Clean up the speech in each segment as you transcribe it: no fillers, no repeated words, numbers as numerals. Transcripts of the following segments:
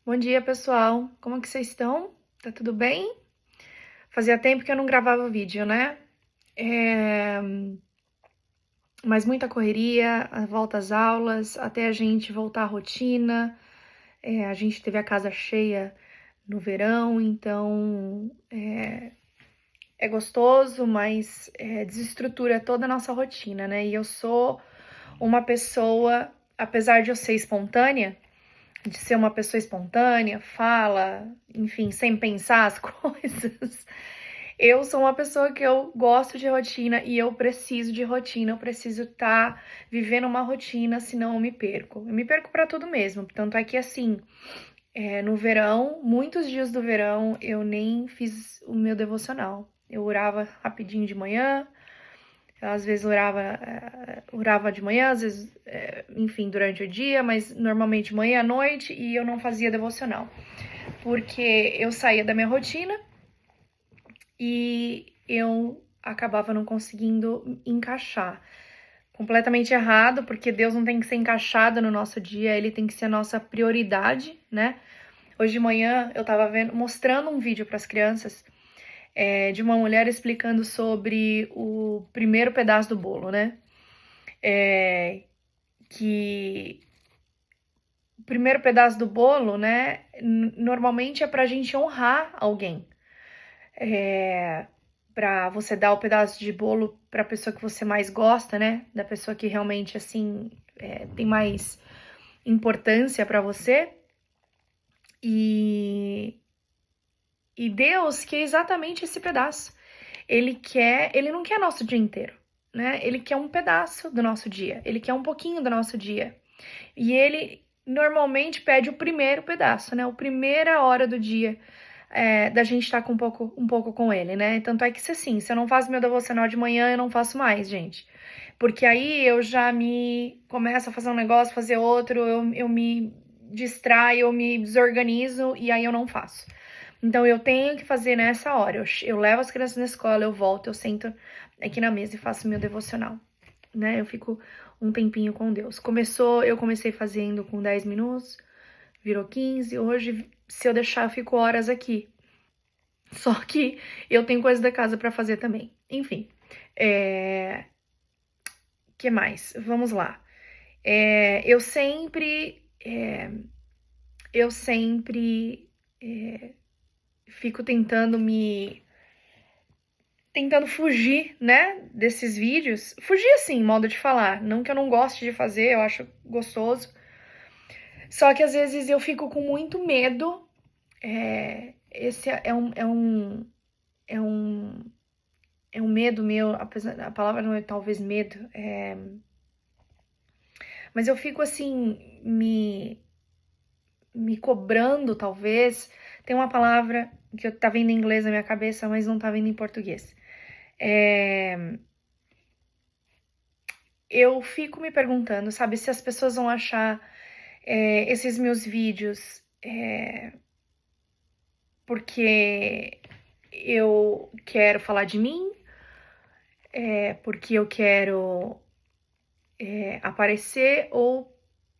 Bom dia, pessoal. Como que vocês estão? Tá tudo bem? Fazia tempo que eu não gravava vídeo, né? É, Mas muita correria, a volta às aulas, até a gente voltar à rotina. A gente teve a casa cheia no verão, então é gostoso, mas desestrutura toda a nossa rotina, né? E eu sou uma pessoa, apesar de eu ser espontânea, de ser uma pessoa espontânea, fala, enfim, sem pensar as coisas. Eu sou uma pessoa que eu gosto de rotina e eu preciso de rotina, eu preciso estar vivendo uma rotina, senão eu me perco. Eu me perco para tudo mesmo. Tanto é que assim, no verão, muitos dias do verão, eu nem fiz o meu devocional. Eu orava rapidinho de manhã, às vezes orava de manhã, às vezes, enfim, durante o dia, mas normalmente de manhã à noite, e eu não fazia devocional. Porque eu saía da minha rotina e eu acabava não conseguindo encaixar. Completamente errado, porque Deus não tem que ser encaixado no nosso dia, ele tem que ser a nossa prioridade, né? Hoje de manhã eu tava mostrando um vídeo para as crianças de uma mulher explicando sobre o primeiro pedaço do bolo, né? Que o primeiro pedaço do bolo, né? Normalmente é pra gente honrar alguém. Pra você dar o pedaço de bolo pra pessoa que você mais gosta, né? Da pessoa que realmente, assim, tem mais importância pra você. E, e Deus quer exatamente esse pedaço. Ele não quer nosso dia inteiro, né? Ele quer um pedaço do nosso dia. Ele quer um pouquinho do nosso dia. E ele normalmente pede o primeiro pedaço, né? A primeira hora do dia da gente estar com um pouco com ele, né? Tanto é que se eu não faço meu devocional de manhã, eu não faço mais, gente. Porque aí eu já me começo a fazer um negócio, fazer outro, eu me distraio, eu me desorganizo e aí eu não faço. Então eu tenho que fazer nessa hora. Eu levo as crianças na escola, eu volto, eu sento aqui na mesa e faço meu devocional, né? Eu fico um tempinho com Deus. Eu comecei fazendo com 10 minutos, virou 15. Hoje, se eu deixar, eu fico horas aqui. Só que eu tenho coisa da casa para fazer também. Enfim, que mais? Vamos lá. É, eu sempre, é, eu sempre fico tentando fugir, né, desses vídeos. Fugir assim, modo de falar. Não que eu não goste de fazer, eu acho gostoso. Só que às vezes eu fico com muito medo. Esse é um, é um medo meu, apesar, a palavra não é talvez medo, mas eu fico assim, me cobrando, talvez. Tem uma palavra que tá vindo em inglês na minha cabeça, mas não tá vindo em português. Eu fico me perguntando, sabe, se as pessoas vão achar esses meus vídeos porque eu quero falar de mim, porque eu quero aparecer ou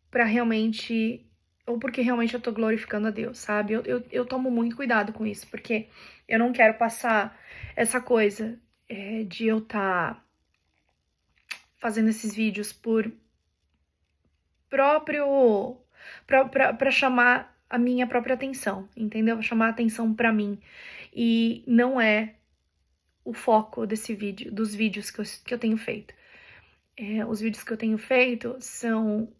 para realmente ou porque realmente eu tô glorificando a Deus, sabe? Eu tomo muito cuidado com isso, porque eu não quero passar essa coisa de eu estar fazendo esses vídeos por próprio para chamar a minha própria atenção, entendeu? Chamar a atenção para mim. E não é o foco dos vídeos que eu tenho feito. Os vídeos que eu tenho feito são.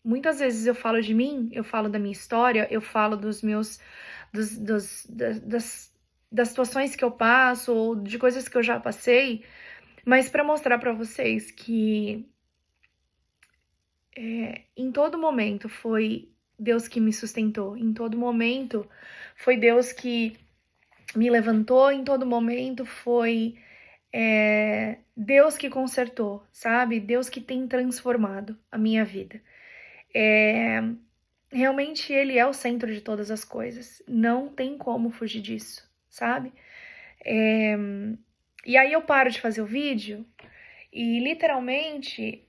Muitas vezes eu falo de mim, eu falo da minha história, eu falo dos meus. Das situações que eu passo, ou de coisas que eu já passei, mas para mostrar para vocês que em todo momento foi Deus que me sustentou, em todo momento foi Deus que me levantou, em todo momento foi Deus que consertou, sabe? Deus que tem transformado a minha vida. Realmente Ele é o centro de todas as coisas. Não tem como fugir disso, sabe? E aí eu paro de fazer o vídeo e literalmente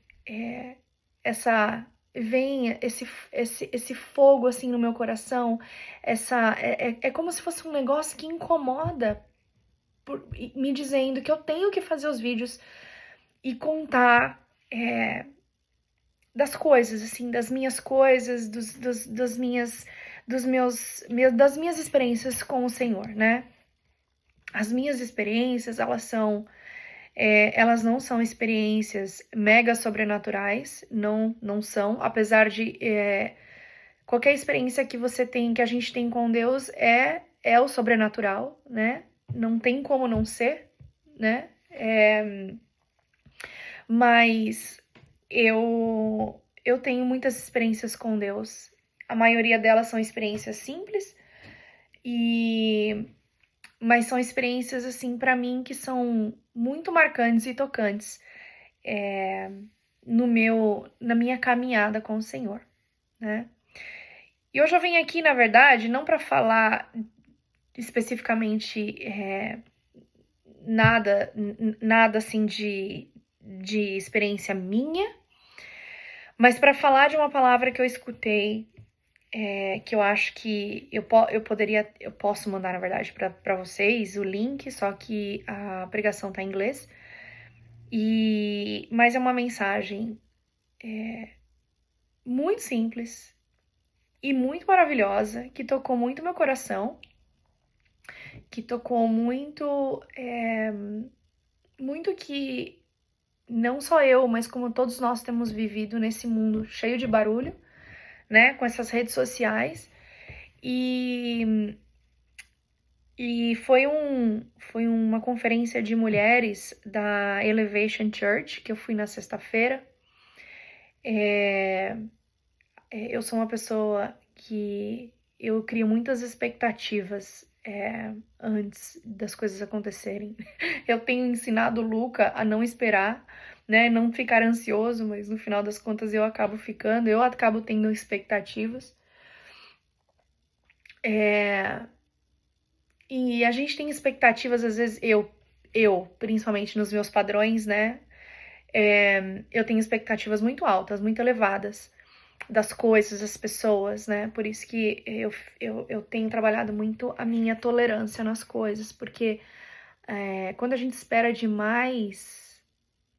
essa vem esse fogo assim no meu coração, é como se fosse um negócio que incomoda, me dizendo que eu tenho que fazer os vídeos e contar das coisas, assim, das minhas coisas, das minhas experiências com o Senhor, né? As minhas experiências, elas não são experiências mega sobrenaturais, não são, apesar de qualquer experiência que você tem, que a gente tem com Deus é o sobrenatural, né? Não tem como não ser, né? Mas eu tenho muitas experiências com Deus. A maioria delas são experiências simples, mas são experiências, assim, para mim, que são muito marcantes e tocantes na minha caminhada com o Senhor, né? E hoje eu vim aqui, na verdade, não para falar especificamente nada assim de experiência minha, mas para falar de uma palavra que eu escutei, que eu acho que eu posso mandar, na verdade, para vocês o link, só que a pregação tá em inglês, mas é uma mensagem muito simples e muito maravilhosa, que tocou muito meu coração, que tocou muito, muito que não só eu, mas como todos nós temos vivido nesse mundo cheio de barulho, né, com essas redes sociais, e foi uma conferência de mulheres da Elevation Church, que eu fui na sexta-feira. Eu sou uma pessoa que eu crio muitas expectativas antes das coisas acontecerem. Eu tenho ensinado o Luca a não esperar, né, não ficar ansioso, mas no final das contas eu acabo tendo expectativas. E a gente tem expectativas, às vezes, principalmente nos meus padrões, né, eu tenho expectativas muito altas, muito elevadas das coisas, das pessoas, né? Por isso que eu tenho trabalhado muito a minha tolerância nas coisas, porque quando a gente espera demais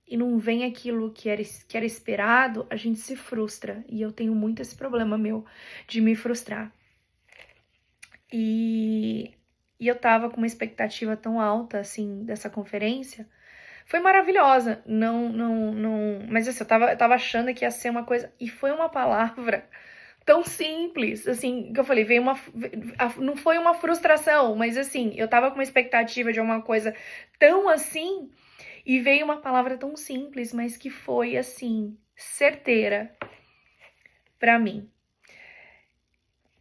e não vem aquilo que era esperado, a gente se frustra. E eu tenho muito esse problema meu de me frustrar. E eu tava com uma expectativa tão alta, assim, dessa conferência. Foi maravilhosa, mas assim, eu tava achando que ia ser uma coisa, e foi uma palavra tão simples, assim, que eu falei, não foi uma frustração, mas assim, eu tava com uma expectativa de uma coisa tão assim, e veio uma palavra tão simples, mas que foi, assim, certeira pra mim.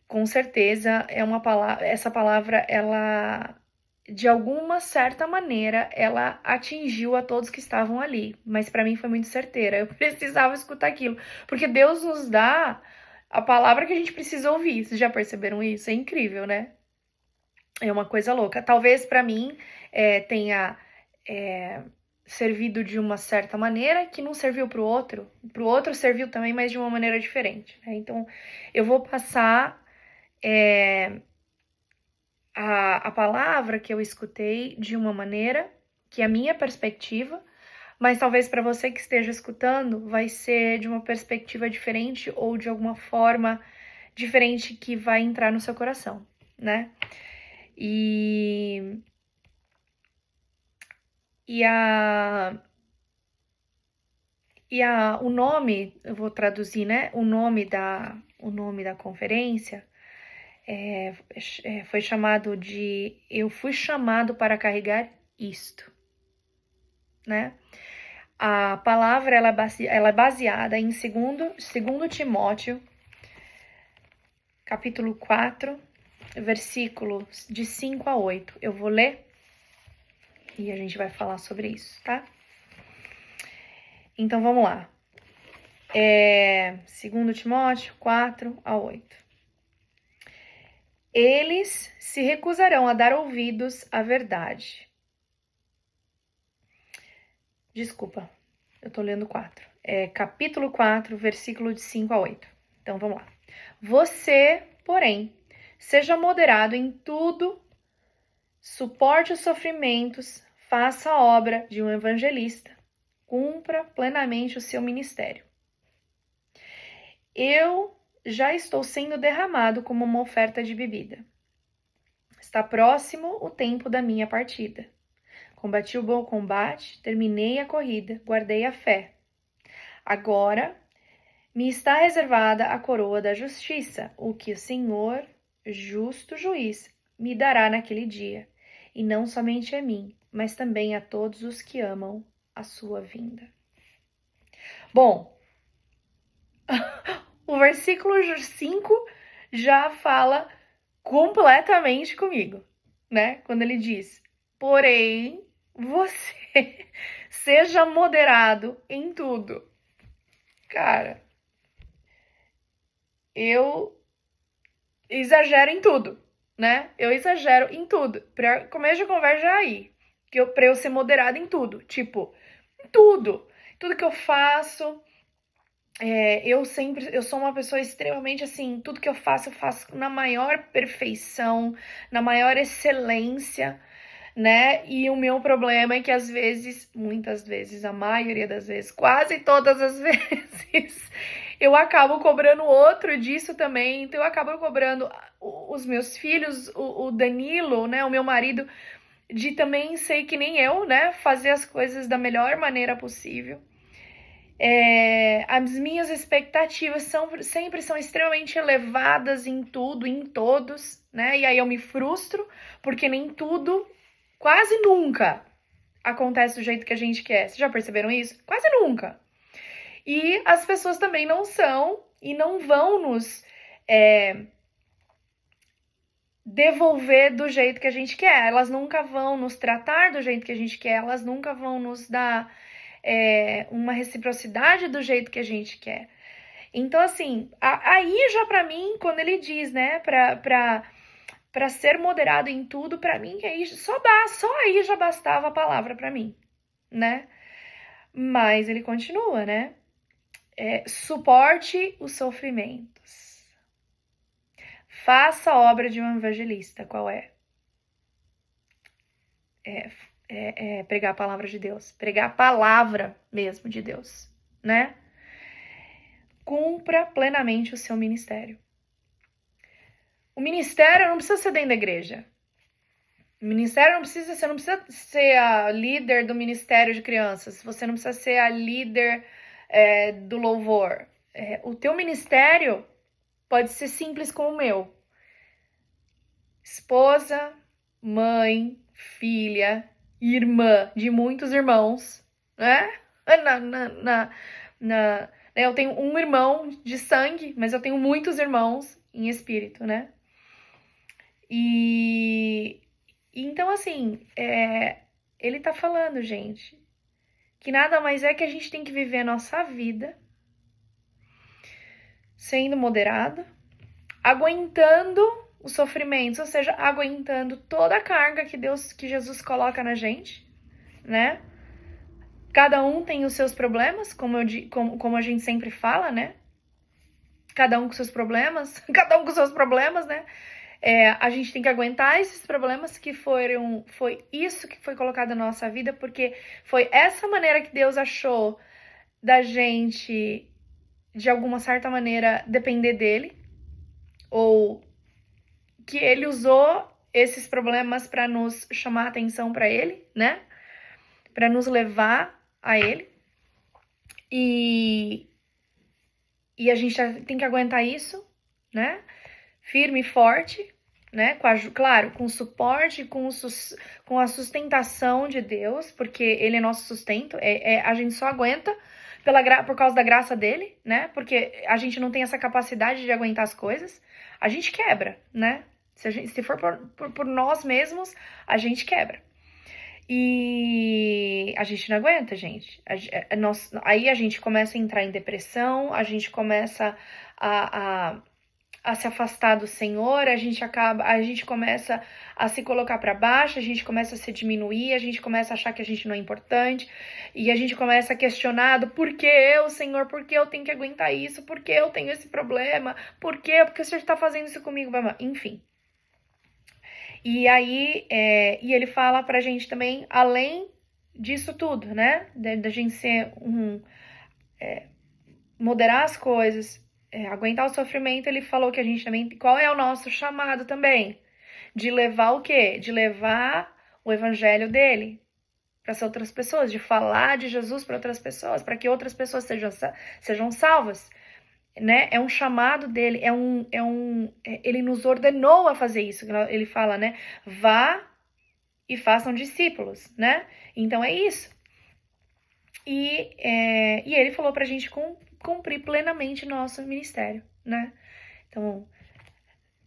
Com certeza, essa palavra, ela, de alguma certa maneira, ela atingiu a todos que estavam ali, mas para mim foi muito certeira. Eu precisava escutar aquilo, porque Deus nos dá a palavra que a gente precisa ouvir. Vocês já perceberam isso? É incrível, né? É uma coisa louca. Talvez para mim tenha servido de uma certa maneira que não serviu para o outro. Para o outro serviu também, mas de uma maneira diferente, né? Então, eu vou passar a palavra que eu escutei de uma maneira que é a minha perspectiva, mas talvez para você que esteja escutando vai ser de uma perspectiva diferente ou de alguma forma diferente que vai entrar no seu coração, né? O nome, eu vou traduzir, né? O nome da conferência foi chamado de Eu Fui Chamado para Carregar Isto, né? A palavra ela é baseada em 2 Timóteo, capítulo 4, versículos de 5 a 8. Eu vou ler e a gente vai falar sobre isso, tá? Então vamos lá. 2 Timóteo 4 a 8. Eles se recusarão a dar ouvidos à verdade. Desculpa, eu tô lendo 4. capítulo 4, versículo de 5 a 8. Então, vamos lá. Você, porém, seja moderado em tudo, suporte os sofrimentos, faça a obra de um evangelista, cumpra plenamente o seu ministério. Eu já estou sendo derramado como uma oferta de bebida. Está próximo o tempo da minha partida. Combati o bom combate, terminei a corrida, guardei a fé. Agora me está reservada a coroa da justiça, o que o Senhor, justo juiz, me dará naquele dia, e não somente a mim, mas também a todos os que amam a sua vinda. Bom, o versículo 5 já fala completamente comigo, né? Quando ele diz, porém, você seja moderado em tudo. Cara, eu exagero em tudo, né? Eu exagero em tudo. Pra começo de conversa já aí. Pra eu ser moderada em tudo. Tipo, tudo. Tudo que eu faço. Eu sou uma pessoa extremamente assim, tudo que eu faço na maior perfeição, na maior excelência, né? E o meu problema é que às vezes, muitas vezes, a maioria das vezes, quase todas as vezes, eu acabo cobrando outro disso também. Então eu acabo cobrando os meus filhos, o Danilo, né, o meu marido, de também ser que nem eu, né, fazer as coisas da melhor maneira possível. As minhas expectativas sempre são extremamente elevadas em tudo, em todos, né? E aí eu me frustro, porque nem tudo, quase nunca, acontece do jeito que a gente quer. Vocês já perceberam isso? Quase nunca. E as pessoas também não são e não vão nos devolver do jeito que a gente quer. Elas nunca vão nos tratar do jeito que a gente quer, elas nunca vão nos dar uma reciprocidade do jeito que a gente quer. Então, assim, aí já pra mim, quando ele diz, né, pra ser moderado em tudo, pra mim, aí só aí já bastava a palavra pra mim, né? Mas ele continua, né? Suporte os sofrimentos. Faça a obra de um evangelista. Qual é? Pregar a palavra de Deus. Pregar a palavra mesmo de Deus, né? Cumpra plenamente o seu ministério. O ministério não precisa ser dentro da igreja. O ministério você não precisa ser a líder do ministério de crianças. Você não precisa ser a líder do louvor. O teu ministério pode ser simples como o meu. Esposa, mãe, filha, irmã de muitos irmãos, né? Eu tenho um irmão de sangue, mas eu tenho muitos irmãos em espírito, né? E então, assim, ele tá falando, gente, que nada mais é que a gente tem que viver a nossa vida sendo moderado, aguentando os sofrimentos, ou seja, aguentando toda a carga que Jesus coloca na gente, né? Cada um tem os seus problemas, como a gente sempre fala, né? Cada um com seus problemas, né? A gente tem que aguentar esses problemas foi isso que foi colocado na nossa vida, porque foi essa maneira que Deus achou da gente, de alguma certa maneira, depender dele, ou que ele usou esses problemas para nos chamar a atenção para ele, né? Para nos levar a ele. E a gente tem que aguentar isso, né? Firme e forte, né? Claro, com suporte, com a sustentação de Deus, porque ele é nosso sustento. A gente só aguenta por causa da graça dele, né? Porque a gente não tem essa capacidade de aguentar as coisas. A gente quebra, né? Se for por nós mesmos, a gente quebra. E a gente não aguenta, gente. Aí a gente começa a entrar em depressão, a gente começa a a se afastar do Senhor, a gente começa a se colocar para baixo, a gente começa a se diminuir, a gente começa a achar que a gente não é importante, e a gente começa a questionar do por que eu, Senhor, por que eu tenho que aguentar isso, por que eu tenho esse problema, por que o Senhor está fazendo isso comigo, enfim. E aí, e ele fala pra gente também, além disso tudo, né, da gente ser moderar as coisas, aguentar o sofrimento, ele falou que a gente também, qual é o nosso chamado também? De levar o quê? De levar o evangelho dele para as outras pessoas, de falar de Jesus para outras pessoas, para que outras pessoas sejam salvas, né? É um chamado dele, ele nos ordenou a fazer isso. Ele fala, né? Vá e façam discípulos, né? Então é isso. E ele falou pra gente cumprir plenamente nosso ministério, né? Então,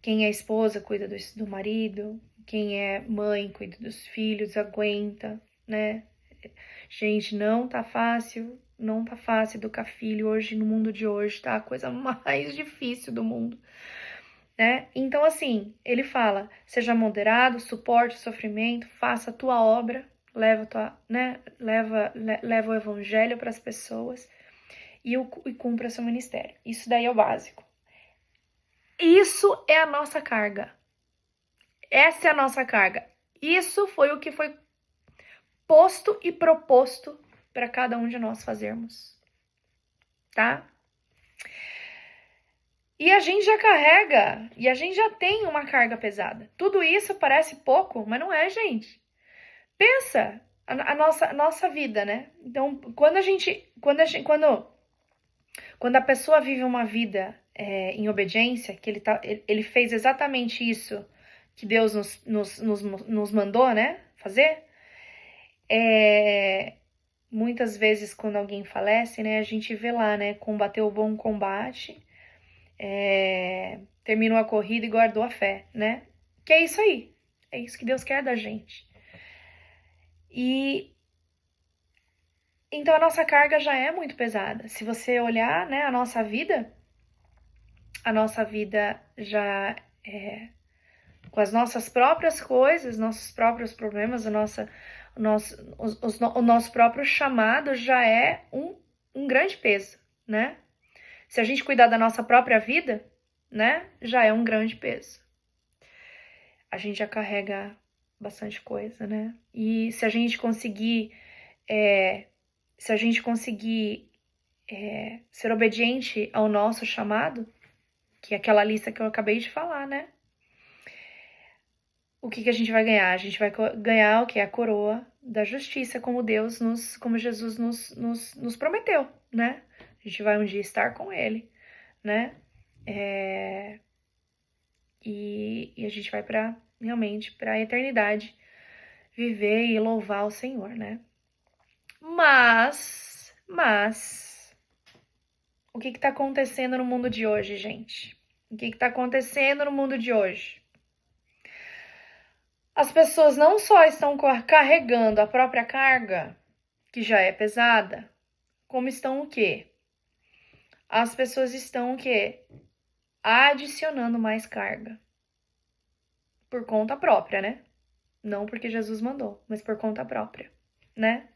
quem é esposa cuida do marido, quem é mãe cuida dos filhos, aguenta, né? Gente, não tá fácil educar filho hoje, no mundo de hoje, tá? A coisa mais difícil do mundo, né? Então, assim, ele fala, seja moderado, suporte o sofrimento, faça a tua obra, leva o evangelho para as pessoas e cumpra seu ministério. Isso daí é o básico. Isso é a nossa carga. Essa é a nossa carga. Isso foi o que foi posto e proposto para cada um de nós fazermos, tá? E a gente já carrega, e a gente já tem uma carga pesada. Tudo isso parece pouco, mas não é, gente. Pensa a nossa vida, né? Então, quando a pessoa vive uma vida em obediência, que ele fez exatamente isso que Deus nos mandou, né? Fazer. Muitas vezes, quando alguém falece, né? A gente vê lá, né? Combateu o bom combate, terminou a corrida e guardou a fé, né? Que é isso aí. É isso que Deus quer da gente. E então a nossa carga já é muito pesada. Se você olhar, né, a nossa vida já é com as nossas próprias coisas, nossos próprios problemas, o nosso próprio chamado já é um grande peso, né? Se a gente cuidar da nossa própria vida, né, já é um grande peso. A gente já carrega bastante coisa, né? E se a gente conseguir ser obediente ao nosso chamado, que é aquela lista que eu acabei de falar, né? O que a gente vai ganhar? A gente vai ganhar o que? A coroa da justiça, como Jesus nos prometeu, né? A gente vai um dia estar com ele, né? E a gente vai realmente para a eternidade viver e louvar o Senhor, né? Mas o que tá acontecendo no mundo de hoje, gente? O que tá acontecendo no mundo de hoje? As pessoas não só estão carregando a própria carga, que já é pesada, como estão o quê? As pessoas estão o quê? Adicionando mais carga. Por conta própria, né? Não porque Jesus mandou, mas por conta própria, né?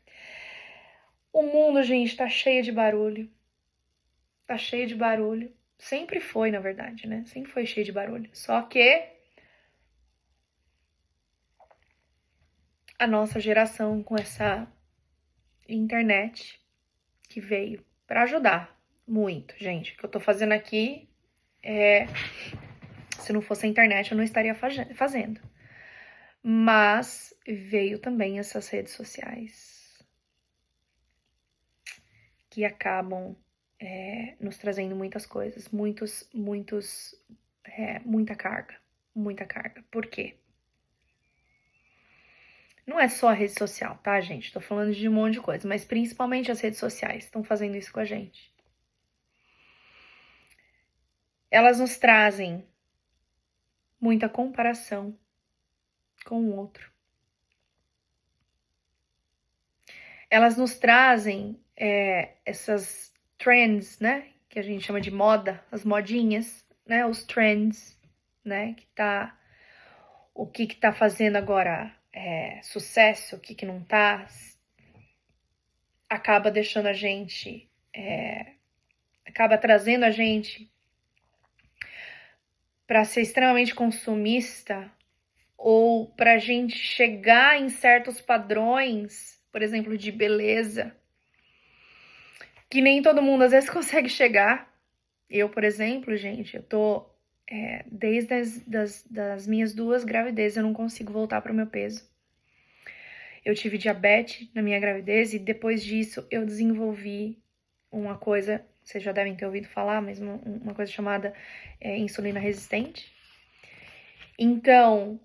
O mundo, gente, tá cheio de barulho. Tá cheio de barulho. Sempre foi, na verdade, né? Sempre foi cheio de barulho. Só que a nossa geração, com essa internet que veio para ajudar muito, gente. O que eu tô fazendo aqui se não fosse a internet, eu não estaria fazendo. Mas veio também essas redes sociais que acabam nos trazendo muitas coisas, muita carga. Por quê? Não é só a rede social, tá, gente? Tô falando de um monte de coisa, mas principalmente as redes sociais estão fazendo isso com a gente. Elas nos trazem muita comparação com o outro. Elas nos trazem essas trends, né? Que a gente chama de moda, as modinhas, né, os trends, né, o que tá fazendo agora sucesso, o que não tá, acaba deixando a gente, acaba trazendo a gente para ser extremamente consumista ou para a gente chegar em certos padrões, por exemplo, de beleza, que nem todo mundo às vezes consegue chegar. Eu, por exemplo, gente, eu tô desde das minhas 2 gravidezes, eu não consigo voltar para o meu peso. Eu tive diabetes na minha gravidez e depois disso eu desenvolvi uma coisa, vocês já devem ter ouvido falar, mas uma coisa chamada insulina resistente. Então,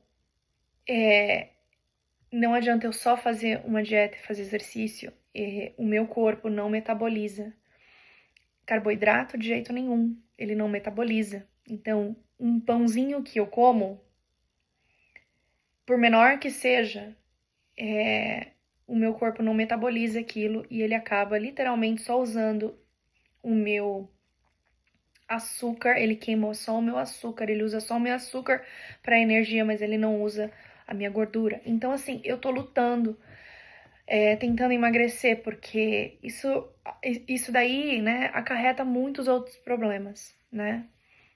não adianta eu só fazer uma dieta e fazer exercício, o meu corpo não metaboliza carboidrato de jeito nenhum, ele não metaboliza. Então, um pãozinho que eu como, por menor que seja, o meu corpo não metaboliza aquilo e ele acaba literalmente só usando o meu açúcar, ele queima só o meu açúcar, ele usa só o meu açúcar para energia, mas ele não usa a minha gordura. Então, assim, eu tô lutando, tentando emagrecer, porque isso daí, né, acarreta muitos outros problemas, né?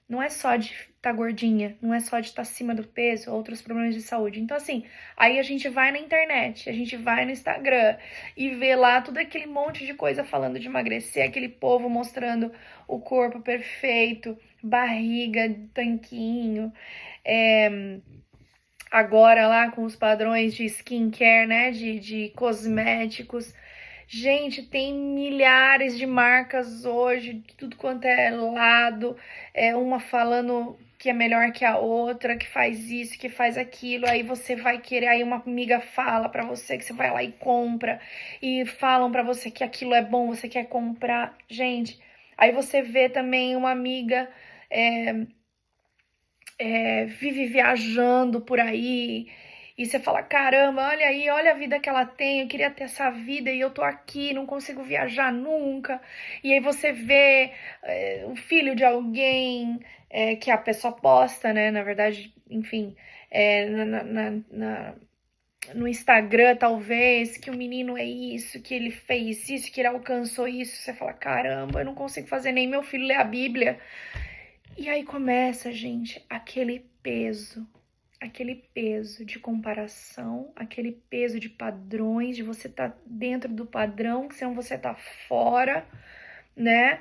Não é só de estar gordinha, não é só de estar acima do peso, outros problemas de saúde. Então, assim, aí a gente vai na internet, a gente vai no Instagram e vê lá todo aquele monte de coisa falando de emagrecer, aquele povo mostrando o corpo perfeito, barriga, tanquinho, agora lá com os padrões de skincare, né, de cosméticos. Gente, tem milhares de marcas hoje, de tudo quanto é lado, uma falando que é melhor que a outra, que faz isso, que faz aquilo, aí você vai querer, aí uma amiga fala pra você que você vai lá e compra, e falam pra você que aquilo é bom, você quer comprar. Gente, aí você vê também uma amiga vive viajando por aí, e você fala, caramba, olha aí, olha a vida que ela tem, eu queria ter essa vida e eu tô aqui, não consigo viajar nunca. E aí você vê o filho de alguém, que a pessoa posta, né, na verdade, enfim, no Instagram, talvez, que o menino é isso, que ele fez isso, que ele alcançou isso. Você fala, caramba, eu não consigo fazer nem meu filho ler a Bíblia. E aí começa, gente, aquele peso de comparação, aquele peso de padrões, de você estar dentro do padrão, que senão você tá fora, né?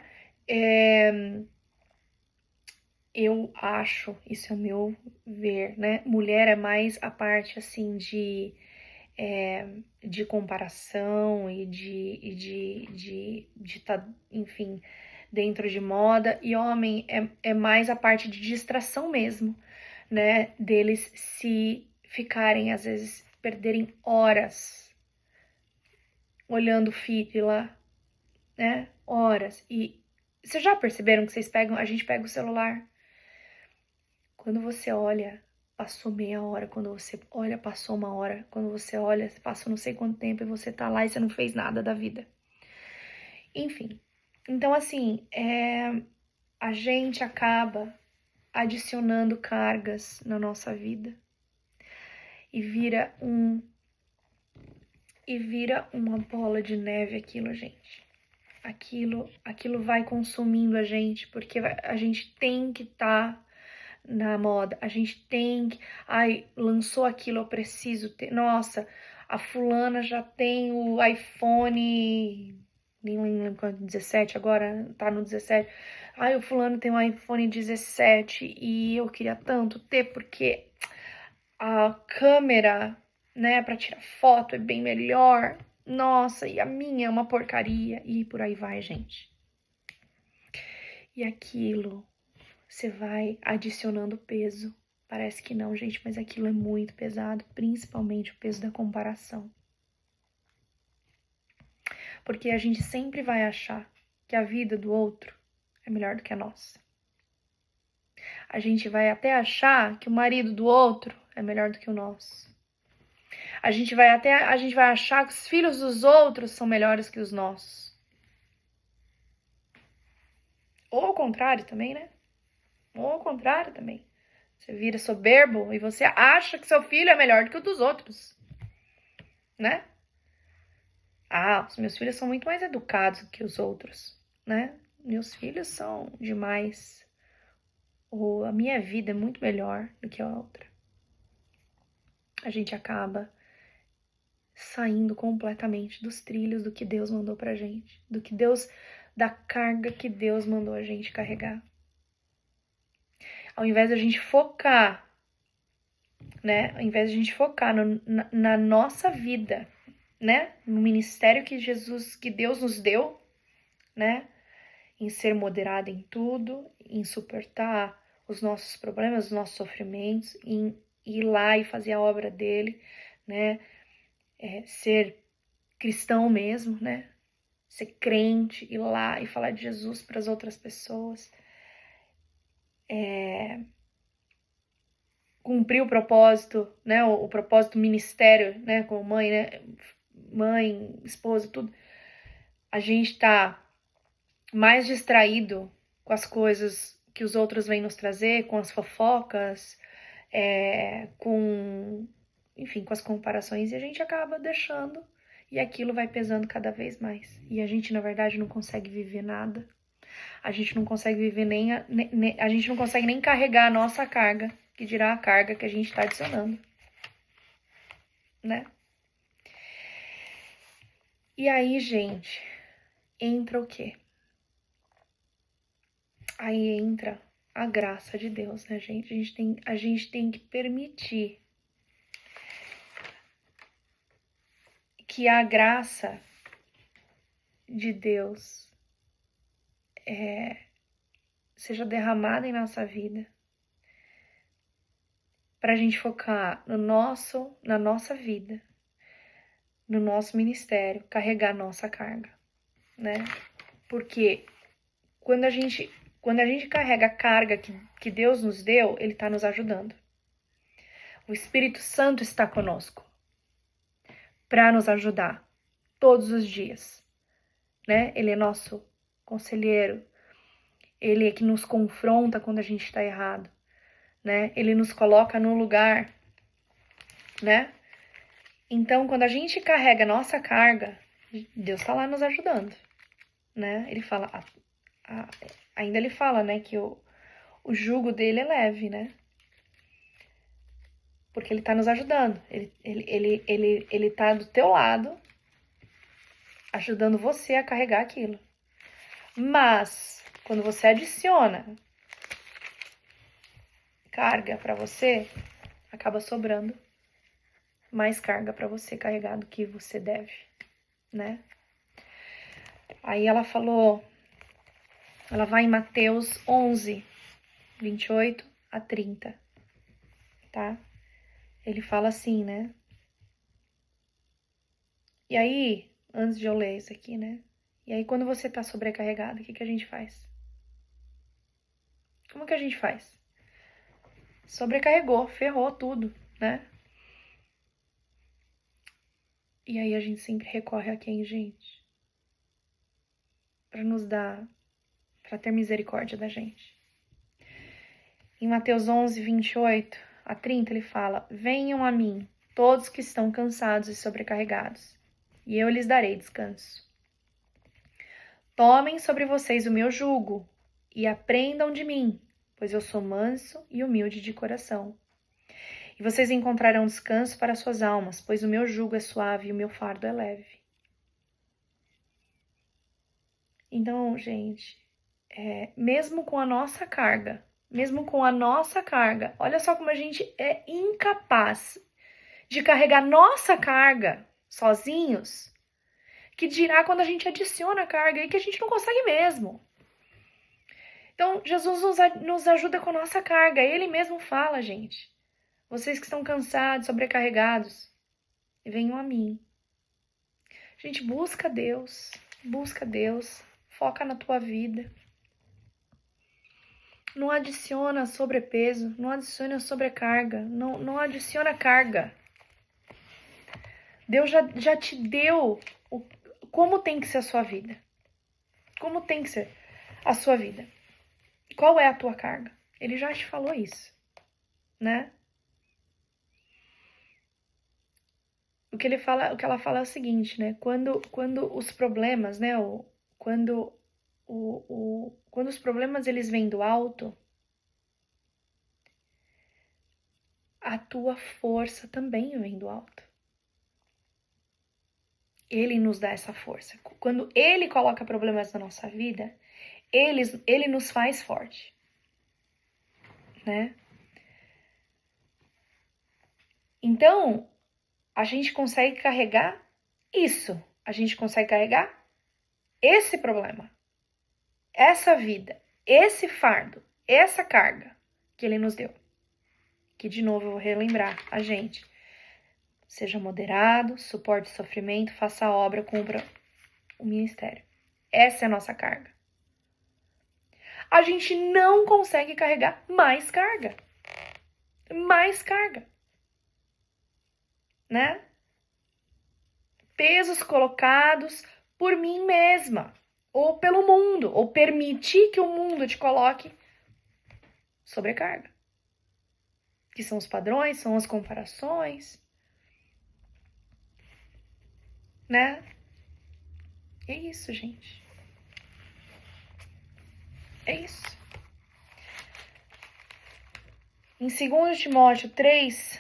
Eu acho, isso é o meu ver, né? Mulher é mais a parte, assim, de comparação e de tá, enfim, dentro de moda, e homem é mais a parte de distração mesmo, né? Deles se ficarem, às vezes, perderem horas olhando o feed lá, né? Horas. E vocês já perceberam que a gente pega o celular, quando você olha, passou meia hora, quando você olha, passou uma hora, quando você olha, passou não sei quanto tempo e você tá lá e você não fez nada da vida. Enfim, então assim, a gente acaba adicionando cargas na nossa vida e vira uma bola de neve aquilo, gente. Aquilo vai consumindo a gente, porque a gente tem que estar na moda, a gente tem que, ai, lançou aquilo, eu preciso ter, nossa, a fulana já tem o iPhone, nem lembro quanto, 17, agora tá no 17, ai, o fulano tem um iPhone 17 e eu queria tanto ter, porque a câmera, né, pra tirar foto é bem melhor, nossa, e a minha é uma porcaria, e por aí vai, gente. E aquilo, você vai adicionando peso. Parece que não, gente, mas aquilo é muito pesado, principalmente o peso da comparação. Porque a gente sempre vai achar que a vida do outro é melhor do que a nossa. A gente vai até achar que o marido do outro é melhor do que o nosso. A gente vai achar que os filhos dos outros são melhores que os nossos. Ou ao contrário também, né? Ou ao contrário também. Você vira soberbo e você acha que seu filho é melhor do que o dos outros, né? Ah, os meus filhos são muito mais educados que os outros, né? Meus filhos são demais. Ou a minha vida é muito melhor do que a outra. A gente acaba saindo completamente dos trilhos do que Deus mandou pra gente, da carga que Deus mandou a gente carregar. Ao invés da gente focar, né? Ao invés de a gente focar na nossa vida, né? No ministério que Deus nos deu, né? Em ser moderado em tudo, em suportar os nossos problemas, os nossos sofrimentos, em ir lá e fazer a obra dele, né? Ser cristão mesmo, né? Ser crente, ir lá e falar de Jesus para as outras pessoas. Cumprir o propósito, né? O propósito ministério, né? Como mãe, né? Mãe, esposa, tudo. A gente tá mais distraído com as coisas que os outros vêm nos trazer, com as fofocas, enfim, com as comparações, e a gente acaba deixando, e aquilo vai pesando cada vez mais. E a gente, na verdade, não consegue viver nada. A gente não consegue viver a gente não consegue nem carregar a nossa carga, que dirá a carga que a gente está adicionando, né? E aí, gente, entra o quê? Aí entra a graça de Deus, né, gente? A gente tem que permitir que a graça de Deus seja derramada em nossa vida, para a gente focar na nossa vida, no nosso ministério, carregar nossa carga, né? Porque quando a gente carrega a carga que Deus nos deu, Ele está nos ajudando. O Espírito Santo está conosco para nos ajudar todos os dias, né? Ele é nosso conselheiro, Ele é que nos confronta quando a gente está errado, né? Ele nos coloca no lugar, né? Então, quando a gente carrega a nossa carga, Deus está lá nos ajudando, né? Ele fala, ainda ele fala, né, que o jugo dele é leve, né? Porque ele tá nos ajudando, ele tá do teu lado, ajudando você a carregar aquilo. Mas, quando você adiciona carga para você, acaba sobrando mais carga para você carregar do que você deve, né? Aí ela vai em Mateus 11, 28 a 30, tá? Ele fala assim, né? E aí, antes de eu ler isso aqui, né? E aí, quando você tá sobrecarregado, o que a gente faz? Como que a gente faz? Sobrecarregou, ferrou tudo, né? E aí a gente sempre recorre a quem, gente? Para ter misericórdia da gente. Em Mateus 11, 28 a 30, ele fala: venham a mim, todos que estão cansados e sobrecarregados, e eu lhes darei descanso. Tomem sobre vocês o meu jugo e aprendam de mim, pois eu sou manso e humilde de coração. E vocês encontrarão descanso para suas almas, pois o meu jugo é suave e o meu fardo é leve. Então, gente, mesmo com a nossa carga, olha só como a gente é incapaz de carregar nossa carga sozinhos, que dirá quando a gente adiciona a carga e que a gente não consegue mesmo. Então, Jesus nos ajuda com a nossa carga. Ele mesmo fala, gente: vocês que estão cansados, sobrecarregados, venham a mim. Gente, busca Deus, foca na tua vida. Não adiciona sobrepeso, não adiciona sobrecarga, não adiciona carga. Deus já te deu como tem que ser a sua vida. Como tem que ser a sua vida. Qual é a tua carga? ele já te falou isso, né? O que ela fala é o seguinte, né? Quando os problemas, né? Quando os problemas eles vêm do alto, a tua força também vem do alto. Ele nos dá essa força. Quando ele coloca problemas na nossa vida, ele nos faz forte, né? Então, a gente consegue carregar isso. A gente consegue carregar esse problema, essa vida, esse fardo, essa carga que ele nos deu. Que, de novo, eu vou relembrar a gente. Seja moderado, suporte o sofrimento, faça a obra, cumpra o ministério. Essa é a nossa carga. A gente não consegue carregar mais carga. Mais carga. Né? Pesos colocados por mim mesma, ou pelo mundo, ou permitir que o mundo te coloque sobrecarga. Que são os padrões, são as comparações, né? É isso, gente. É isso. Em 2 Timóteo 3,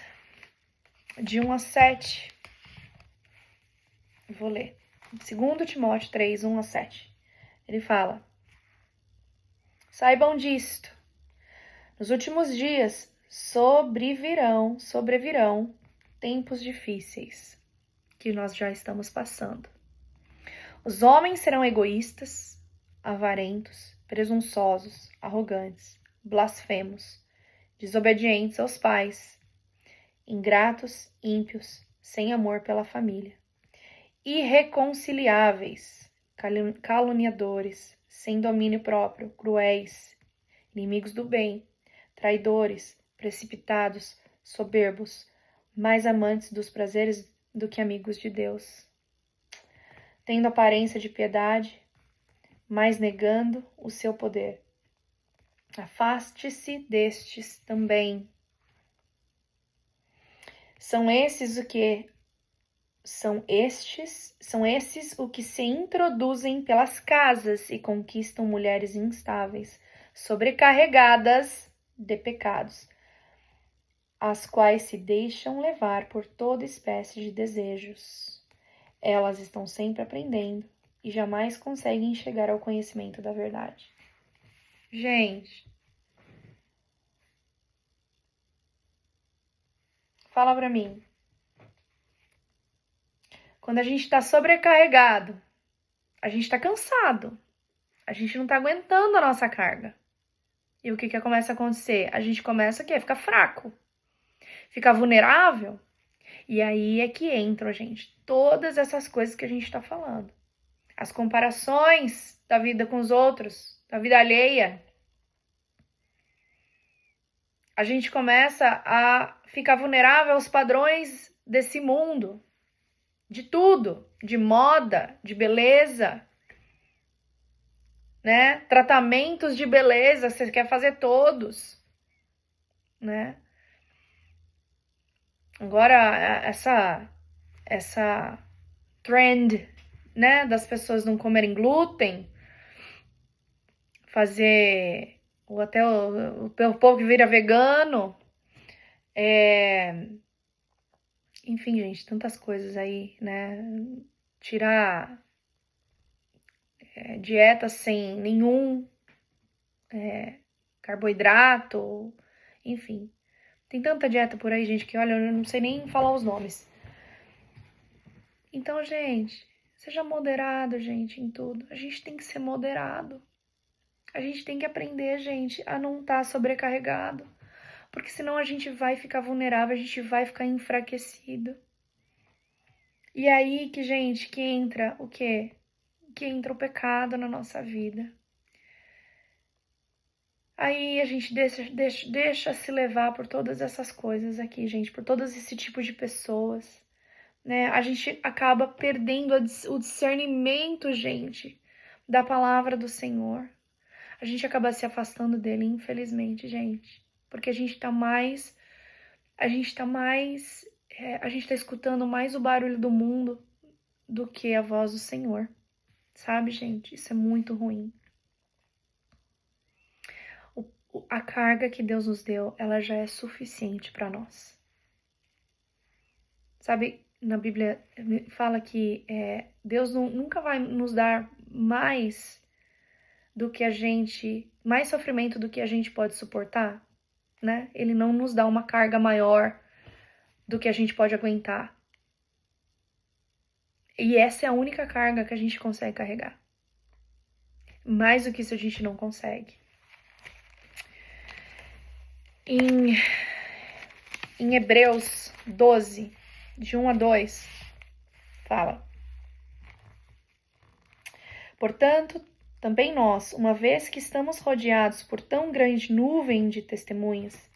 de 1 a 7, vou ler. 2 Timóteo 3, 1 a 7. Ele fala: saibam disto, nos últimos dias sobrevirão tempos difíceis, que nós já estamos passando. Os homens serão egoístas, avarentos, presunçosos, arrogantes, blasfemos, desobedientes aos pais, ingratos, ímpios, sem amor pela família, irreconciliáveis, caluniadores, sem domínio próprio, cruéis, inimigos do bem, traidores, precipitados, soberbos, mais amantes dos prazeres do que amigos de Deus, tendo aparência de piedade, mas negando o seu poder. Afaste-se destes também. São esses o que se introduzem pelas casas e conquistam mulheres instáveis, sobrecarregadas de pecados, as quais se deixam levar por toda espécie de desejos. Elas estão sempre aprendendo e jamais conseguem chegar ao conhecimento da verdade. Gente, fala pra mim. Quando a gente tá sobrecarregado, a gente tá cansado, a gente não tá aguentando a nossa carga. E o que começa a acontecer? A gente começa a ficar fraco, ficar vulnerável. E aí é que entram, gente, todas essas coisas que a gente tá falando. As comparações da vida com os outros, da vida alheia. A gente começa a ficar vulnerável aos padrões desse mundo. De tudo, de moda, de beleza, né? Tratamentos de beleza, você quer fazer todos, né? Agora, essa trend, né, das pessoas não comerem glúten, fazer, ou até o povo que vira vegano, enfim, gente, tantas coisas aí, né? Tirar dieta sem nenhum carboidrato, enfim. Tem tanta dieta por aí, gente, que olha, eu não sei nem falar os nomes. Então, gente, seja moderado, gente, em tudo. A gente tem que ser moderado. A gente tem que aprender, gente, a não estar sobrecarregado. Porque senão a gente vai ficar vulnerável, a gente vai ficar enfraquecido. E aí que, gente, que entra o quê? Que entra o pecado na nossa vida. Aí a gente deixa se levar por todas essas coisas aqui, gente, por todos esse tipo de pessoas, né? A gente acaba perdendo o discernimento, gente, da palavra do Senhor. a gente acaba se afastando dele, infelizmente, gente. Porque a gente tá escutando mais o barulho do mundo do que a voz do Senhor. Sabe, gente? Isso é muito ruim. A carga que Deus nos deu, ela já é suficiente para nós. Sabe, na Bíblia fala que Deus nunca vai nos dar mais mais sofrimento do que a gente pode suportar, né? Ele não nos dá uma carga maior do que a gente pode aguentar. E essa é a única carga que a gente consegue carregar. Mais do que isso a gente não consegue. Em Hebreus 12, de 1 a 2, fala: portanto, também nós, uma vez que estamos rodeados por tão grande nuvem de testemunhas,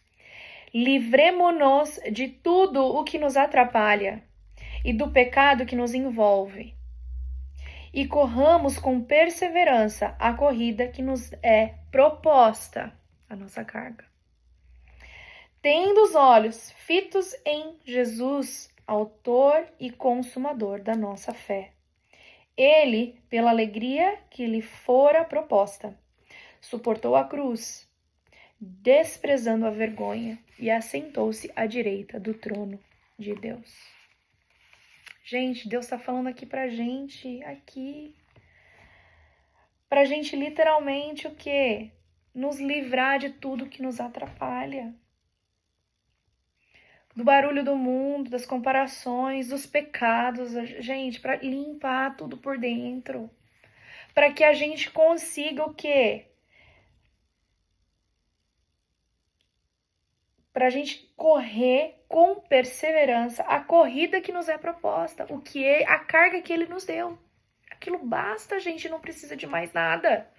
livremo-nos de tudo o que nos atrapalha e do pecado que nos envolve, e corramos com perseverança a corrida que nos é proposta, a nossa carga. Tendo os olhos fitos em Jesus, autor e consumador da nossa fé. Ele, pela alegria que lhe fora proposta, suportou a cruz, desprezando a vergonha, e assentou-se à direita do trono de Deus. Gente, Deus está falando aqui pra gente, pra gente literalmente o quê? Nos livrar de tudo que nos atrapalha. Do barulho do mundo, das comparações, dos pecados, gente, para limpar tudo por dentro. Para que a gente consiga o quê? Para a gente correr com perseverança a corrida que nos é proposta, o que é a carga que ele nos deu. Aquilo basta, a gente não precisa de mais nada.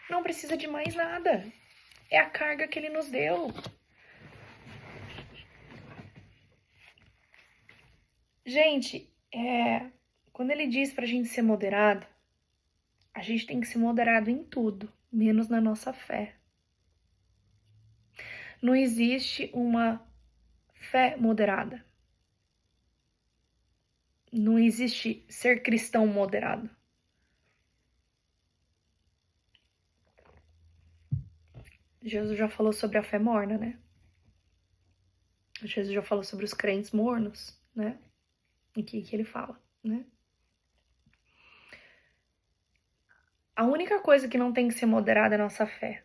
Não precisa de mais nada. É a carga que ele nos deu. Gente, quando ele diz pra gente ser moderado, a gente tem que ser moderado em tudo, menos na nossa fé. Não existe uma fé moderada. Não existe ser cristão moderado. Jesus já falou sobre a fé morna, né? Jesus já falou sobre os crentes mornos, né? E o que ele fala, né? A única coisa que não tem que ser moderada é a nossa fé.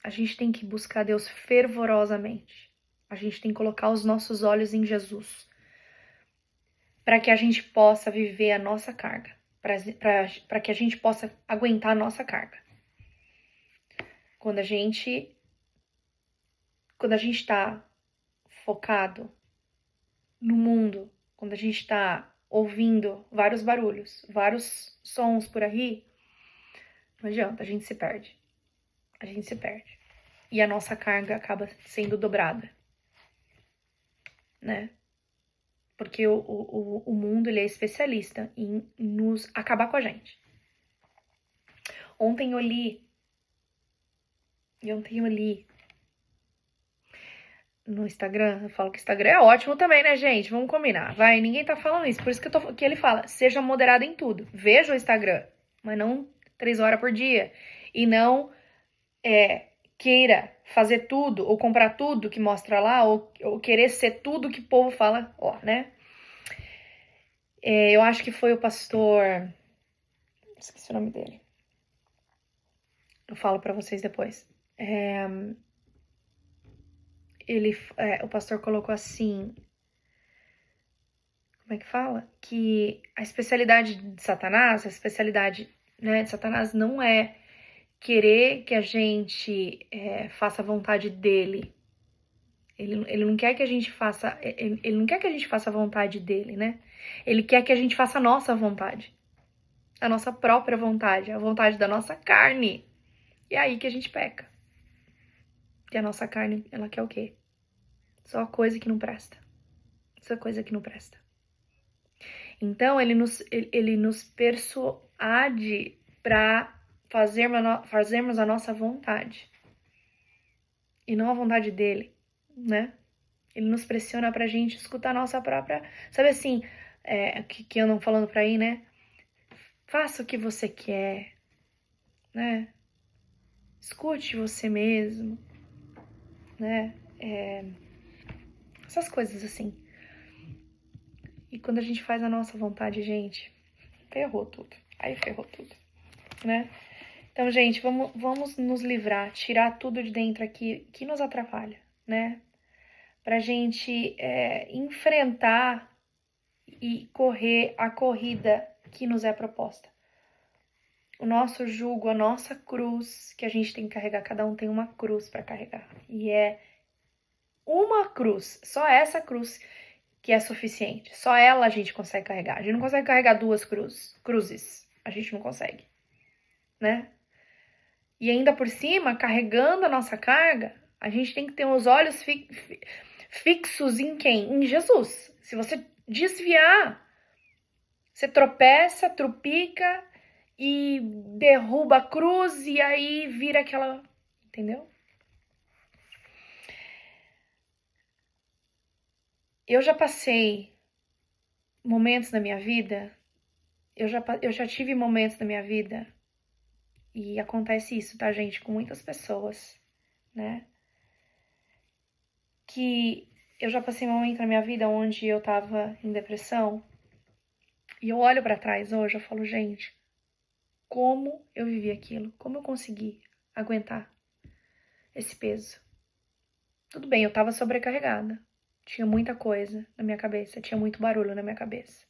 A gente tem que buscar Deus fervorosamente. A gente tem que colocar os nossos olhos em Jesus. Para que a gente possa viver a nossa carga. Para que a gente possa aguentar a nossa carga. Quando a gente está focado no mundo, quando a gente está ouvindo vários barulhos, vários sons por aí, não adianta, a gente se perde. A gente se perde. E a nossa carga acaba sendo dobrada. Né? Porque o mundo ele é especialista em nos acabar com a gente. Ontem eu li no Instagram, eu falo que o Instagram é ótimo também, né, gente? Vamos combinar. Vai, ninguém tá falando isso. Por isso que ele fala, seja moderado em tudo. Veja o Instagram, mas não 3 horas por dia. E não queira fazer tudo, ou comprar tudo que mostra lá, ou querer ser tudo que o povo fala, né? Eu acho que foi o pastor... Esqueci o nome dele. Eu falo pra vocês depois. O pastor colocou assim... Como é que fala? Que a especialidade de Satanás, a especialidade, né, de Satanás não é querer que a gente faça a vontade dele. Ele não quer que a gente faça... Ele não quer que a gente faça a vontade dele, né? Ele quer que a gente faça a nossa vontade. A nossa própria vontade. A vontade da nossa carne. E é aí que a gente peca. Porque a nossa carne, ela quer o quê? Só coisa que não presta. Só coisa que não presta. Então, ele nos persuade para fazermos a nossa vontade e não a vontade dele, né? Ele nos pressiona pra gente escutar a nossa própria... Sabe assim, que andam falando pra aí, né? Faça o que você quer, né? Escute você mesmo, né? Essas coisas assim. E quando a gente faz a nossa vontade, gente, ferrou tudo. Aí ferrou tudo, né? Então, gente, vamos nos livrar, tirar tudo de dentro aqui que nos atrapalha, né? Pra gente enfrentar e correr a corrida que nos é proposta. O nosso jugo, a nossa cruz que a gente tem que carregar, cada um tem uma cruz para carregar. E é uma cruz, só essa cruz que é suficiente. Só ela a gente consegue carregar. A gente não consegue carregar duas cruzes. A gente não consegue, né? E ainda por cima, carregando a nossa carga, a gente tem que ter os olhos fixos em quem? Em Jesus. Se você desviar, você tropeça, trupica e derruba a cruz e aí vira aquela... Entendeu? Eu já passei momentos na minha vida, eu já tive momentos na minha vida, e acontece isso, tá, gente, com muitas pessoas, né? Que eu já passei um momento na minha vida onde eu tava em depressão, e eu olho pra trás hoje, eu falo, gente, como eu vivi aquilo, como eu consegui aguentar esse peso. Tudo bem, eu tava sobrecarregada, tinha muita coisa na minha cabeça, tinha muito barulho na minha cabeça,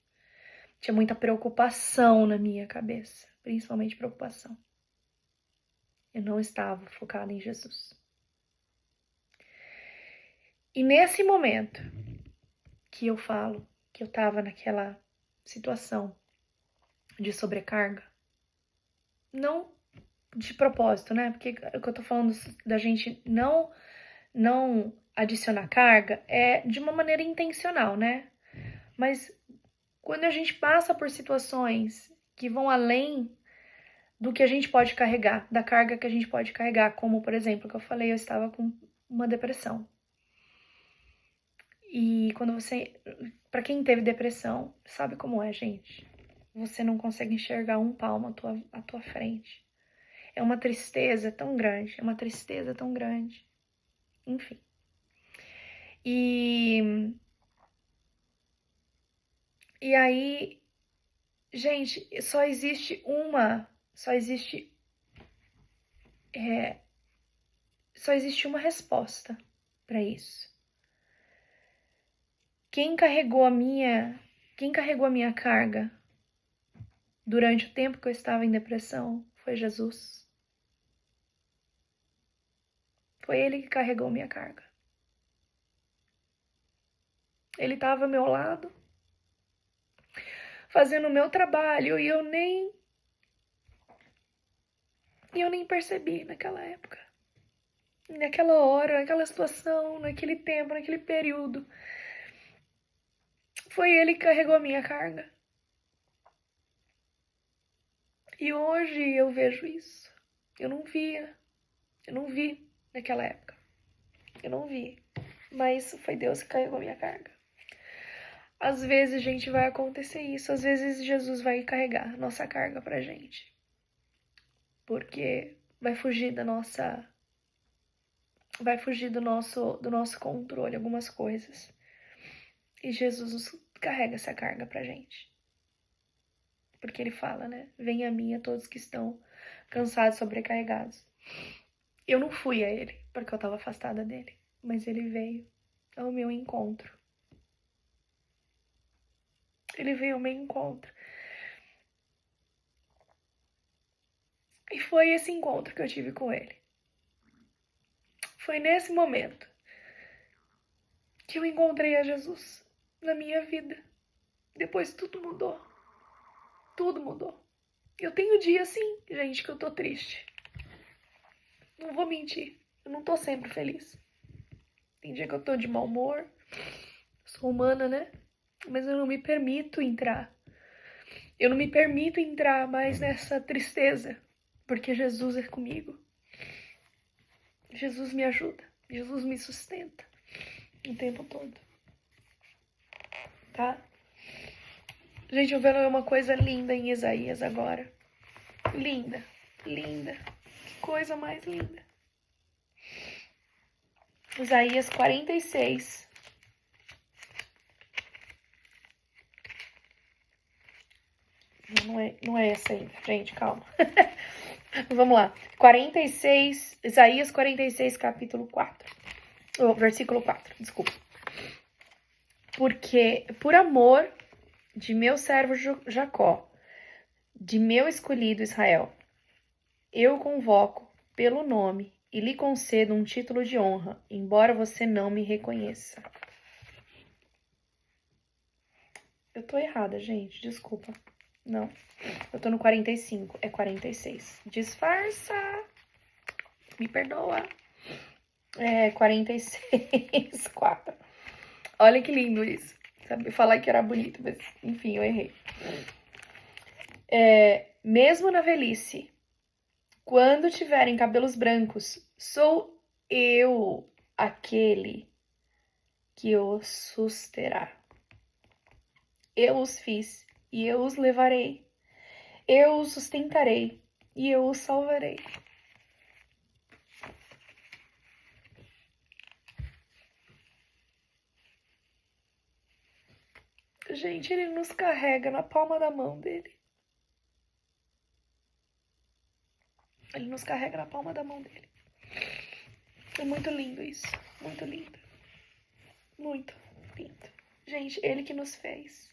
tinha muita preocupação na minha cabeça, principalmente preocupação. Eu não estava focada em Jesus. E nesse momento que eu falo que eu estava naquela situação de sobrecarga, não de propósito, né? Porque o que eu tô falando da gente não adicionar carga é de uma maneira intencional, né? Mas quando a gente passa por situações que vão além do que a gente pode carregar, da carga que a gente pode carregar, como, por exemplo, que eu falei, eu estava com uma depressão. E quando você... Pra quem teve depressão, sabe como é, gente? Você não consegue enxergar um palmo à tua frente. É uma tristeza tão grande, é uma tristeza tão grande. Enfim. E aí, gente, só existe uma resposta para isso. Quem carregou a minha carga durante o tempo que eu estava em depressão foi Jesus. Foi ele que carregou minha carga. Ele estava ao meu lado, fazendo o meu trabalho, e eu nem percebi naquela época. Naquela hora, naquela situação, naquele tempo, naquele período. Foi ele que carregou a minha carga. E hoje eu vejo isso. Eu não vi naquela época. Eu não vi. Mas foi Deus que carregou a minha carga. Às vezes, gente, vai acontecer isso. Às vezes Jesus vai carregar nossa carga pra gente. Porque vai fugir do nosso controle algumas coisas. E Jesus carrega essa carga pra gente. Porque ele fala, né? Venha a mim a todos que estão cansados, sobrecarregados. Eu não fui a ele, porque eu estava afastada dele. Mas ele veio ao meu encontro. Ele veio ao meu encontro. E foi esse encontro que eu tive com ele. Foi nesse momento que eu encontrei a Jesus na minha vida. Depois tudo mudou. Tudo mudou. Eu tenho dia sim, gente, que eu tô triste. Não vou mentir. Eu não tô sempre feliz. Tem dia que eu tô de mau humor. Sou humana, né? Mas eu não me permito entrar. Eu não me permito entrar mais nessa tristeza. porque Jesus é comigo. Jesus me ajuda, Jesus me sustenta o tempo todo, tá? Gente, eu vendo uma coisa linda em Isaías agora. Linda, linda. Que coisa mais linda. Isaías 46. Não é essa ainda, gente, calma. Vamos lá. 46, Isaías 46, capítulo 4. Versículo 4, desculpa. Porque por amor de meu servo Jacó, de meu escolhido Israel, eu o convoco pelo nome e lhe concedo um título de honra, embora você não me reconheça. Eu tô errada, gente, desculpa. Não, eu tô no 45, é 46. Disfarça! Me perdoa. É 46, 4. Olha que lindo isso. Sabe, falar que era bonito, mas enfim, eu errei. Mesmo na velhice, quando tiverem cabelos brancos, sou eu aquele que os susterá. Eu os fiz e eu os levarei. Eu os sustentarei e eu os salvarei. Gente, ele nos carrega na palma da mão dele. Ele nos carrega na palma da mão dele. É muito lindo isso. Muito lindo. Muito lindo. Gente, ele que nos fez.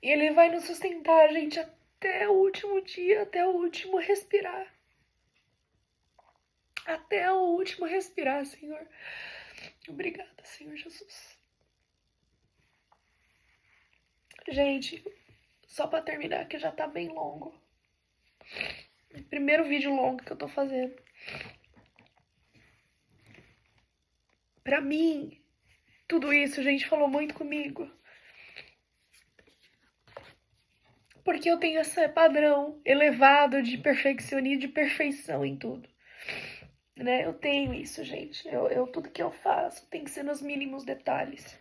E ele vai nos sustentar, gente, até o último dia, até o último respirar. Até o último respirar, Senhor. Obrigada, Senhor Jesus. Gente, só pra terminar, que já tá bem longo. Primeiro vídeo longo que eu tô fazendo. Pra mim, tudo isso, gente, falou muito comigo. Porque eu tenho esse padrão elevado de perfeccionismo, de perfeição em tudo. Né? Eu tenho isso, gente. Tudo que eu faço tem que ser nos mínimos detalhes.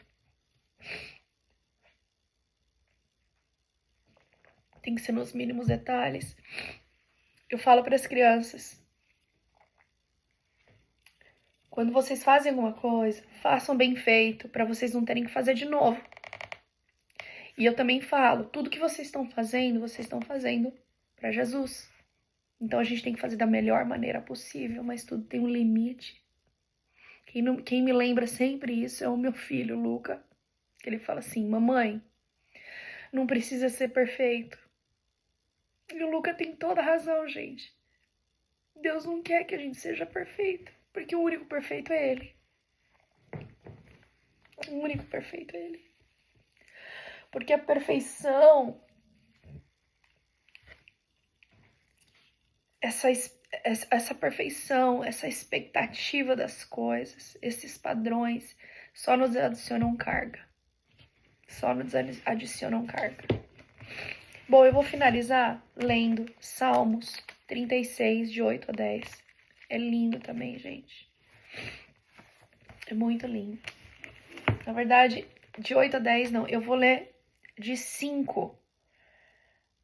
Tem que ser nos mínimos detalhes. Eu falo para as crianças: quando vocês fazem alguma coisa, façam bem feito, para vocês não terem que fazer de novo. E eu também falo: tudo que vocês estão fazendo para Jesus. Então a gente tem que fazer da melhor maneira possível, mas tudo tem um limite. Quem me lembra sempre isso é o meu filho, Luca. Ele fala assim: mamãe, não precisa ser perfeito. E o Luca tem toda a razão, gente. Deus não quer que a gente seja perfeito, porque o único perfeito é Ele. O único perfeito é Ele. Porque a perfeição, essa perfeição, essa expectativa das coisas, esses padrões, só nos adicionam carga. Só nos adicionam carga. Bom, eu vou finalizar lendo Salmos 36, de 8 a 10. É lindo também, gente. É muito lindo. Na verdade, de 8 a 10 não, eu vou ler de 5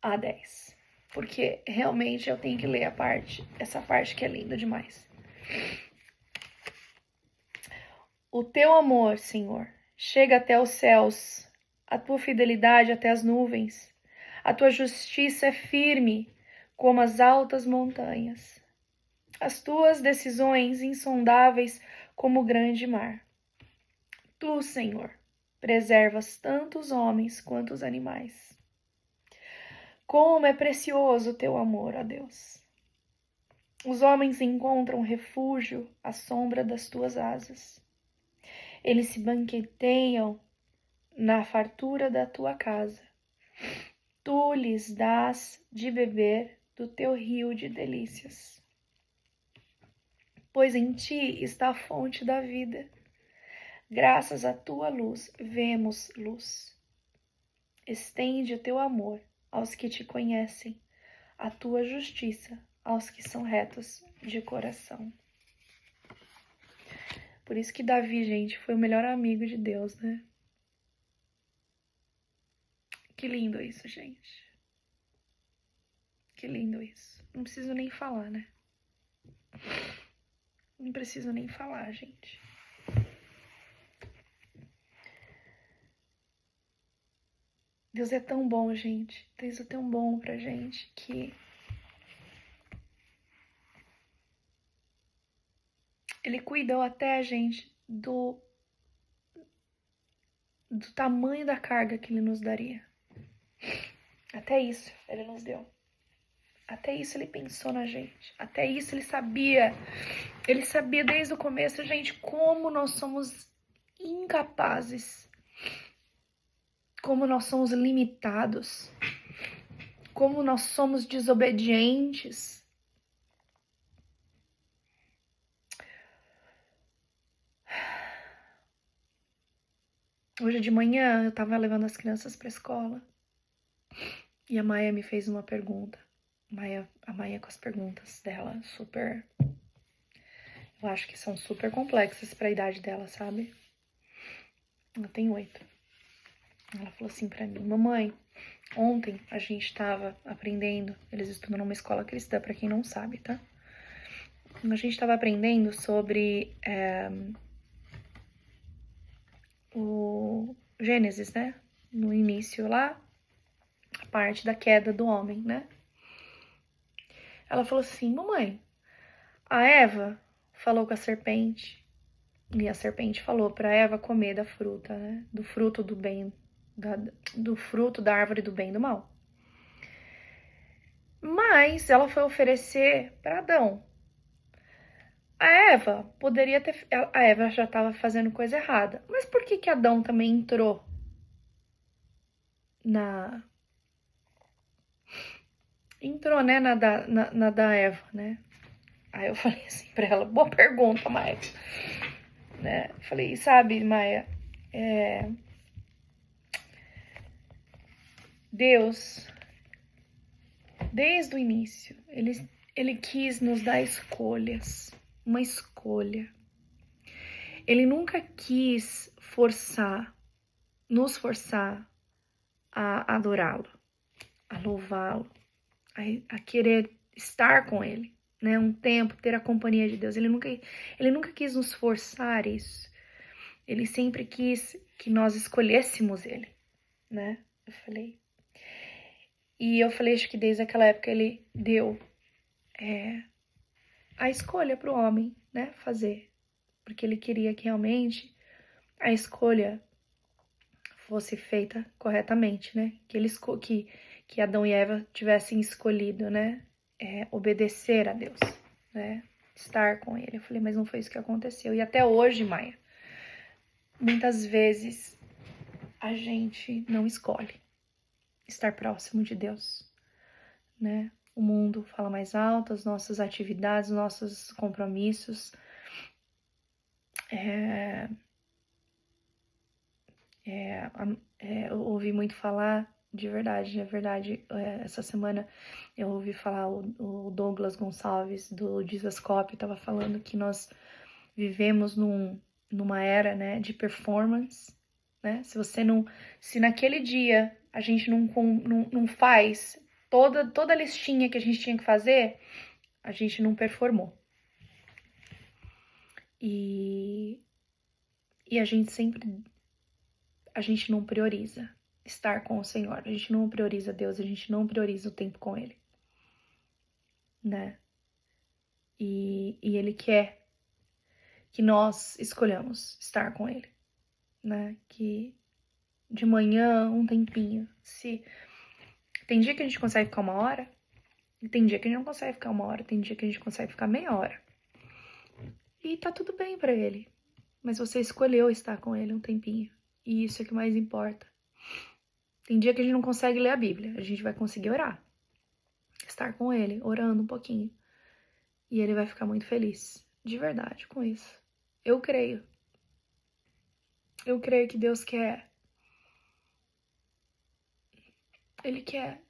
a 10. Porque realmente eu tenho que ler essa parte que é linda demais. O teu amor, Senhor, chega até os céus, a tua fidelidade até as nuvens. A tua justiça é firme como as altas montanhas. As tuas decisões insondáveis como o grande mar. Tu, Senhor, preservas tanto os homens quanto os animais. Como é precioso o teu amor, ó Deus. Os homens encontram refúgio à sombra das tuas asas. Eles se banqueteiam na fartura da tua casa. Tu lhes dás de beber do teu rio de delícias. Pois em ti está a fonte da vida. Graças à tua luz, vemos luz. Estende o teu amor aos que te conhecem, a tua justiça aos que são retos de coração. Por isso que Davi, gente, foi o melhor amigo de Deus, né? Que lindo isso, gente. Que lindo isso. Não preciso nem falar, né? Não preciso nem falar, gente. Deus é tão bom, gente. Deus é tão bom pra gente que Ele cuidou até a gente do tamanho da carga que Ele nos daria. Até isso Ele nos deu. Até isso Ele pensou na gente. Até isso Ele sabia. Ele sabia desde o começo, gente, como nós somos incapazes. Como nós somos limitados. Como nós somos desobedientes. Hoje de manhã eu tava levando as crianças pra escola. E a Maia me fez uma pergunta. A Maia com as perguntas dela, super... Eu acho que são super complexas pra idade dela, sabe? Ela tem 8. Ela falou assim pra mim, mamãe, ontem a gente tava aprendendo, eles estudam numa escola cristã, pra quem não sabe, tá? A gente tava aprendendo sobre o Gênesis, né? No início lá, a parte da queda do homem, né? Ela falou assim, mamãe, a Eva falou com a serpente, e a serpente falou pra Eva comer da fruta, né? Do fruto do bem, do fruto da árvore do bem e do mal. Mas ela foi oferecer para Adão. A Eva poderia ter... A Eva já estava fazendo coisa errada. Mas por que Adão também entrou na... Entrou, né, na da Eva, né? Aí eu falei assim pra ela, boa pergunta, Maia. Né? Falei, sabe, Maia, Deus, desde o início, ele quis nos dar escolhas, uma escolha. Ele nunca quis nos forçar a adorá-lo, a louvá-lo, a querer estar com ele, né? Um tempo, ter a companhia de Deus. Ele nunca quis nos forçar isso. Ele sempre quis que nós escolhêssemos ele, né? Eu falei, acho que desde aquela época ele deu a escolha para o homem, né? Fazer. Porque ele queria que realmente a escolha fosse feita corretamente, né? Que Adão e Eva tivessem escolhido, né? Obedecer a Deus, né? Estar com ele. Eu falei, mas não foi isso que aconteceu. E até hoje, Maia, muitas vezes a gente não escolhe estar próximo de Deus, né? O mundo fala mais alto, as nossas atividades, nossos compromissos. Eu ouvi muito falar, de verdade, essa semana eu ouvi falar o Douglas Gonçalves, do Dizascope, estava falando que nós vivemos numa era, né, de performance, né? Se naquele dia a gente não faz toda a listinha que a gente tinha que fazer, a gente não performou. E a gente não prioriza estar com o Senhor, a gente não prioriza Deus, a gente não prioriza o tempo com Ele, né? E Ele quer que nós escolhamos estar com Ele, né? Que de manhã, um tempinho, tem dia que a gente consegue ficar 1 hora, e tem dia que a gente não consegue ficar 1 hora, tem dia que a gente consegue ficar meia hora. E tá tudo bem pra Ele, mas você escolheu estar com Ele um tempinho, e isso é que mais importa. Tem dia que a gente não consegue ler a Bíblia, a gente vai conseguir orar. Estar com Ele, orando um pouquinho. E Ele vai ficar muito feliz, de verdade, com isso. Eu creio. Eu creio que Deus quer Ele quer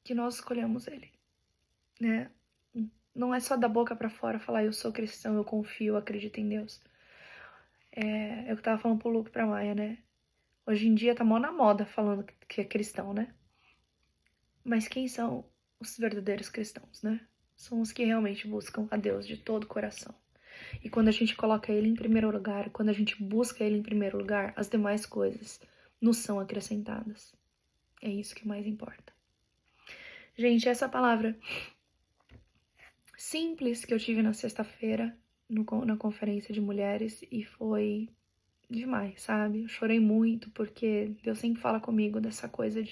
que nós escolhamos Ele, né? Não é só da boca pra fora falar eu sou cristão, eu confio, eu acredito em Deus. É o que eu tava falando pro Luke e pra Maia, né? Hoje em dia tá mó na moda falando que é cristão, né? Mas quem são os verdadeiros cristãos, né? São os que realmente buscam a Deus de todo o coração. E quando a gente coloca Ele em primeiro lugar, quando a gente busca Ele em primeiro lugar, as demais coisas nos são acrescentadas. É isso que mais importa. Gente, essa palavra simples que eu tive na sexta-feira, na conferência de mulheres, e foi demais, sabe? Eu chorei muito, porque Deus sempre fala comigo dessa coisa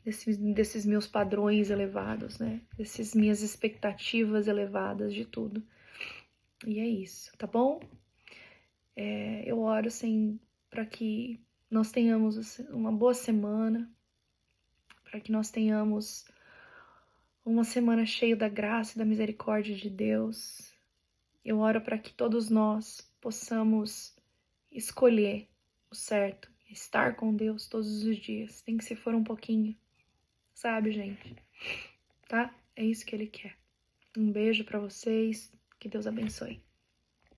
desses meus padrões elevados, né? Dessas minhas expectativas elevadas de tudo. E é isso, tá bom? Eu oro, assim, para que nós tenhamos uma boa semana, para que nós tenhamos uma semana cheia da graça e da misericórdia de Deus. Eu oro para que todos nós possamos escolher o certo, estar com Deus todos os dias. Tem que se for um pouquinho, sabe, gente? Tá? É isso que Ele quer. Um beijo para vocês. Que Deus abençoe.